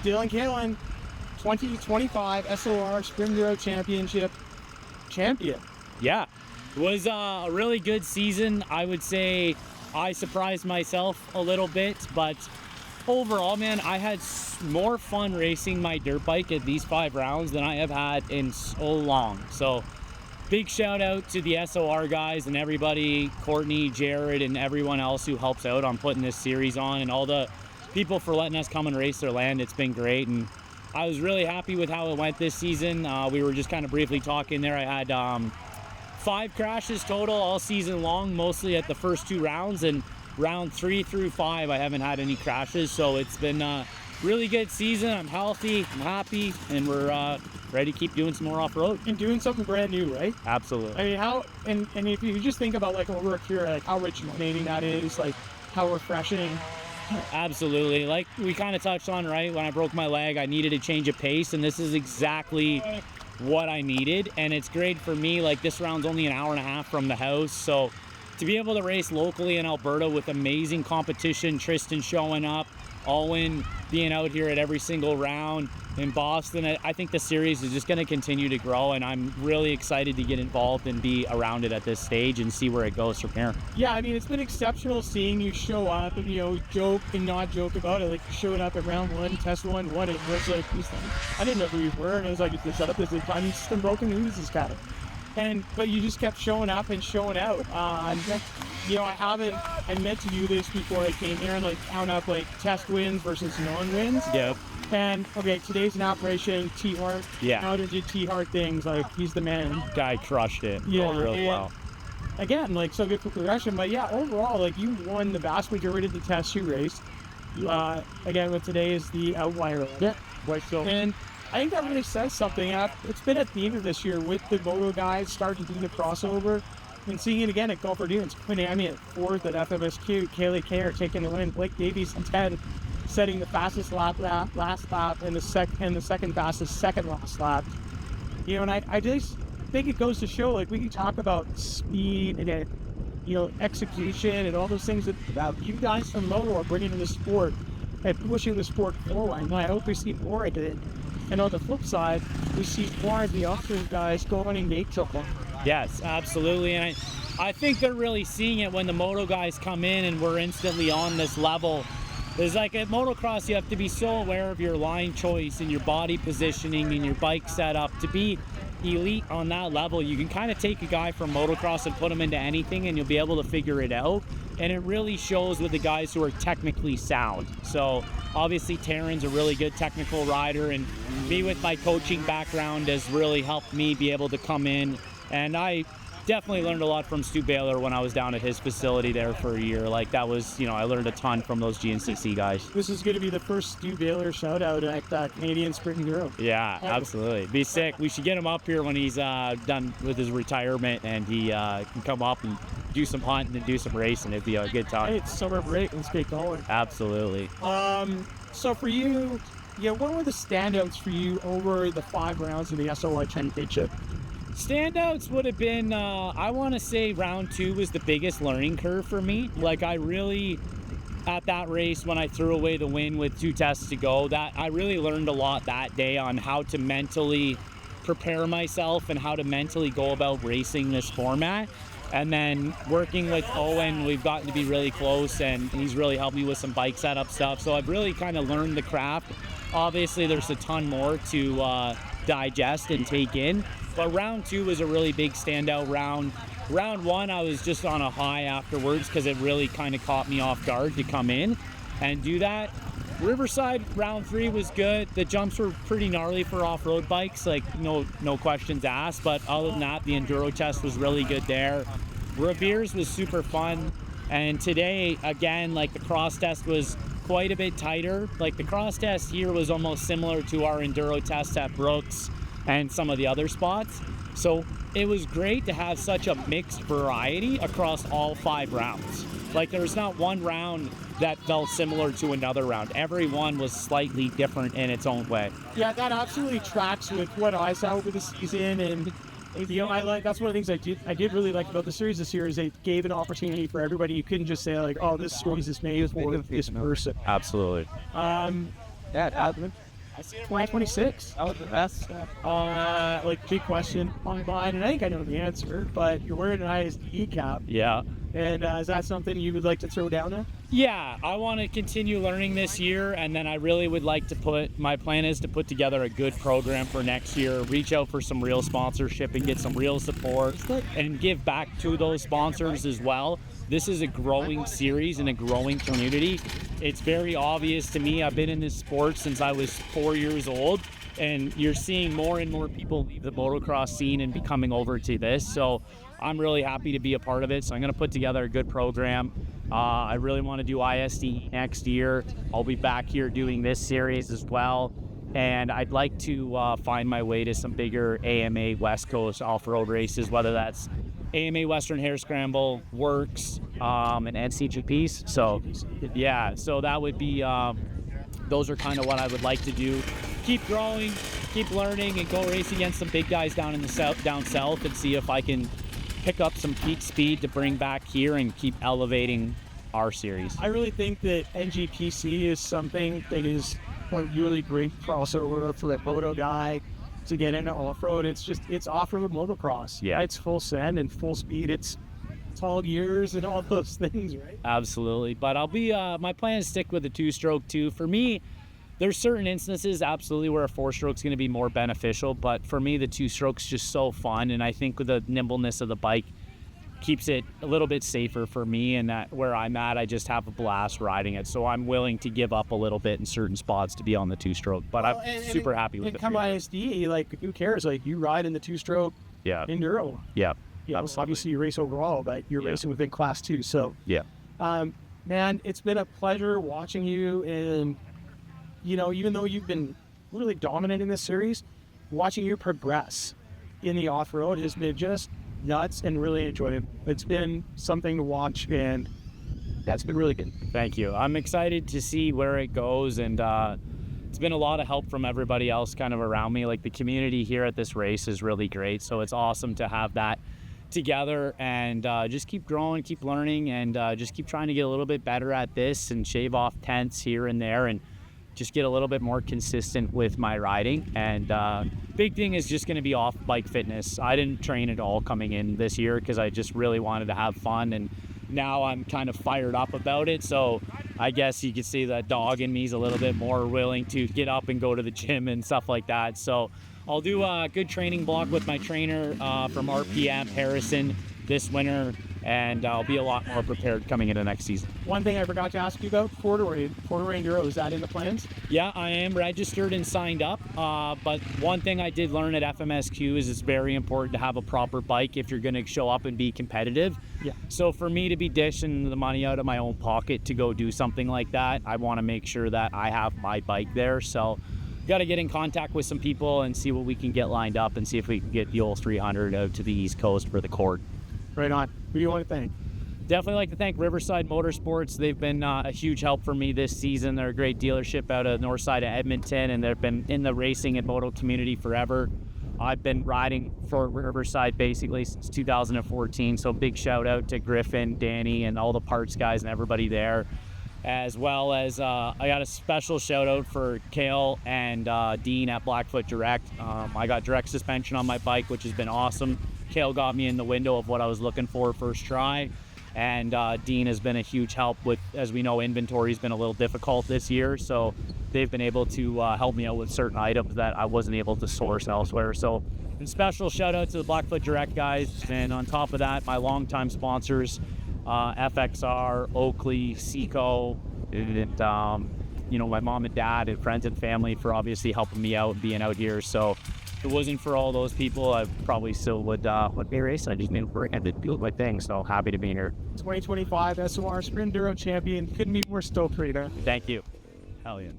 Dylan Kaelin, 2025 S.O.R Sprint Enduro Championship champion. Yeah, it was a really good season. I would say I surprised myself a little bit, but overall, man, I had more fun racing my dirt bike at these 5 rounds than I have had in so long. So big shout out to the S.O.R guys and everybody, Courtney, Jared, and everyone else who helps out on putting this series on, and all the people for letting us come and race their land. It's been great, and I was really happy with how it went this season. We were just kind of briefly talking there. I had 5 crashes total all season long, mostly at the first 2 rounds, and round 3 through 5 I haven't had any crashes. So it's been a really good season. I'm healthy, I'm happy, and we're ready to keep doing some more off-road and doing something brand new, right? Absolutely. I mean, how and if you just think about like over here, like how rejuvenating that is, like how refreshing. Absolutely. Like we kind of touched on, right? When I broke my leg, I needed a change of pace, and this is exactly what I needed. And it's great for me. Like this round's only an hour and a half from the house, so to be able to race locally in Alberta with amazing competition, Tristan showing up, Owen being out here at every single round in Boston, I think the series is just going to continue to grow, and I'm really excited to get involved and be around it at this stage and see where it goes from here. Yeah, I mean, it's been exceptional seeing you show up and, you know, joke and not joke about it. Like, you showed up at round 1, test 1, won it. It was like, I didn't know who you were, and it was like, the setup is like, I'm just broken news, this guy. But you just kept showing up and showing out. You know, I meant to do this before I came here and like count up like test wins versus non-wins. Yep. And okay, today's an operation T-Hart. Yeah. How to do T-Hart things, like he's the man. Guy crushed it. Yeah. Really well. Again, like so good for progression, but yeah, overall, like you won the vast majority of the tests you raced. Again, with today is the outlier. Yeah. Right. So. And I think that really says something. It's been a theme of this year with the moto guys starting to do the crossover. And seeing it again at Golfer Dunes, Quinn Amy at 4th at FMSQ, Kaylee Kerr taking the win, Blake Davies in 10th, setting the fastest last lap, and the second fastest second last lap. You know, and I just think it goes to show, like, we can talk about speed and, you know, execution and all those things that you guys from moto are bringing to the sport and pushing the sport forward. And I hope we see more of it. And on the flip side, we see more of the off-road guys going and make something. Yes, absolutely. And I think they're really seeing it when the moto guys come in and we're instantly on this level. There's like at motocross, you have to be so aware of your line choice and your body positioning and your bike setup. To be elite on that level, you can kind of take a guy from motocross and put him into anything and you'll be able to figure it out. And it really shows with the guys who are technically sound. So obviously Taryn's a really good technical rider, and me with my coaching background has really helped me be able to come in. And I definitely learned a lot from Stu Baylor when I was down at his facility there for a year. Like that was, you know, I learned a ton from those GNCC guys. This is going to be the first Stu Baylor shout out at Canadian Sprint Enduro. Yeah, absolutely. Be sick. We should get him up here when he's done with his retirement and he can come up and do some hunting and do some racing. It'd be a good time. Hey, it's summer break. Let's get going. Absolutely. So for you, yeah, what were the standouts for you over the 5 rounds of the S.O.R Championship? Standouts would have been, I want to say round 2 was the biggest learning curve for me. Like I really, at that race when I threw away the win with 2 tests to go, that I really learned a lot that day on how to mentally prepare myself and how to mentally go about racing this format. And then working with Owen, we've gotten to be really close and he's really helped me with some bike setup stuff. So I've really kind of learned the craft. Obviously there's a ton more to digest and take in. But round 2 was a really big standout round. Round 1, I was just on a high afterwards because it really kind of caught me off guard to come in and do that. Riverside round 3 was good. The jumps were pretty gnarly for off-road bikes, like no questions asked. But other than that, the enduro test was really good there. Revers was super fun. And today, again, like the cross test was quite a bit tighter. Like the cross test here was almost similar to our enduro test at Brooks and some of the other spots. So it was great to have such a mixed variety across all 5 rounds. Like there's not one round that felt similar to another round. Every one was slightly different in its own way. Yeah, that absolutely tracks with what I saw over the season. And you know, that's one of the things I did really like about the series this year is they gave an opportunity for everybody. You couldn't just say like, oh, this series is made for this person. Absolutely. 2026. That was the best. Like, big question on mine, and I think I know the answer, but you're wearing an ISDE cap, Yeah. and is that something you would like to throw down there? Yeah, I want to continue learning this year, and then I really would like to my plan is to put together a good program for next year, reach out for some real sponsorship and get some real support and give back to those sponsors as well. This is a growing series and a growing community. It's very obvious to me. I've been in this sport since I was 4 years old, and you're seeing more and more people leave the motocross scene and be coming over to this. So I'm really happy to be a part of it. So I'm going to put together a good program. I really want to do ISDE next year. I'll be back here doing this series as well. And I'd like to find my way to some bigger AMA West Coast off-road races, whether that's AMA Western Hare Scramble, Works, and NCGPs. So yeah, so that would be, those are kind of what I would like to do. Keep growing, keep learning, and go race against some big guys down in the down south and see if I can pick up some peak speed to bring back here and keep elevating our series. I really think that NGPC is something that is a really great crossover for that moto guy to get into off-road. It's off-road motocross. Yeah. It's full send and full speed. It's tall gears and all those things, right? Absolutely. But I'll be, my plan is to stick with the two-stroke too. For me, there's certain instances absolutely where a four-stroke is going to be more beneficial, but for me, the two-stroke's just so fun, and I think with the nimbleness of the bike keeps it a little bit safer for me, and that where I'm at, I just have a blast riding it. So I'm willing to give up a little bit in certain spots to be on the two-stroke, but I'm super happy with it. Come ISDE, like, who cares? Like, you ride in the two-stroke Yeah. enduro. Yeah. Yeah, obviously you race overall, but you're racing within class 2. So, Yeah. man, it's been a pleasure watching you, and you know, even though you've been really dominant in this series, watching you progress in the off-road has been just nuts and really enjoyable. It's been something to watch, and that's been really good. Thank you. I'm excited to see where it goes, and it's been a lot of help from everybody else kind of around me. Like, the community here at this race is really great, so it's awesome to have that together, and just keep growing, keep learning, and just keep trying to get a little bit better at this and shave off tenths here and there, and just get a little bit more consistent with my riding. And big thing is just going to be off bike fitness. I didn't train at all coming in this year because I just really wanted to have fun, and now I'm kind of fired up about it. So I guess you could see that dog in me is a little bit more willing to get up and go to the gym and stuff like that. So I'll do a good training block with my trainer from RPM, Harrison, this winter, and I'll be a lot more prepared coming into next season. One thing I forgot to ask you about, Corduroy Enduro, is that in the plans? Yeah, I am registered and signed up, but one thing I did learn at FMSQ is it's very important to have a proper bike if you're going to show up and be competitive. Yeah. So for me to be dishing the money out of my own pocket to go do something like that, I want to make sure that I have my bike there. So got to get in contact with some people and see what we can get lined up and see if we can get the old 300 out to the East Coast for the court. Right on. Who do you want to thank? Definitely like to thank Riverside Motorsports. They've been a huge help for me this season. They're a great dealership out of north side of Edmonton, and they've been in the racing and moto community forever. I've been riding for Riverside basically since 2014, so big shout out to Griffin, Danny, and all the parts guys and everybody there. As well as I got a special shout out for Kale and Dean at Blackfoot Direct. I got direct suspension on my bike, which has been awesome. Kale got me in the window of what I was looking for first try, and Dean has been a huge help with, as we know, inventory's been a little difficult this year, so they've been able to help me out with certain items that I wasn't able to source elsewhere. So a special shout out to the Blackfoot Direct guys, and on top of that, my longtime sponsors, FXR, Oakley, Seco, and you know, my mom and dad and friends and family for obviously helping me out being out here. So if it wasn't for all those people, I probably still would be racing. I just didn't had to do my thing. So happy to be here. 2025 S.O.R Sprint Enduro Champion. Couldn't be more stoked for you there. Thank you. Hell yeah.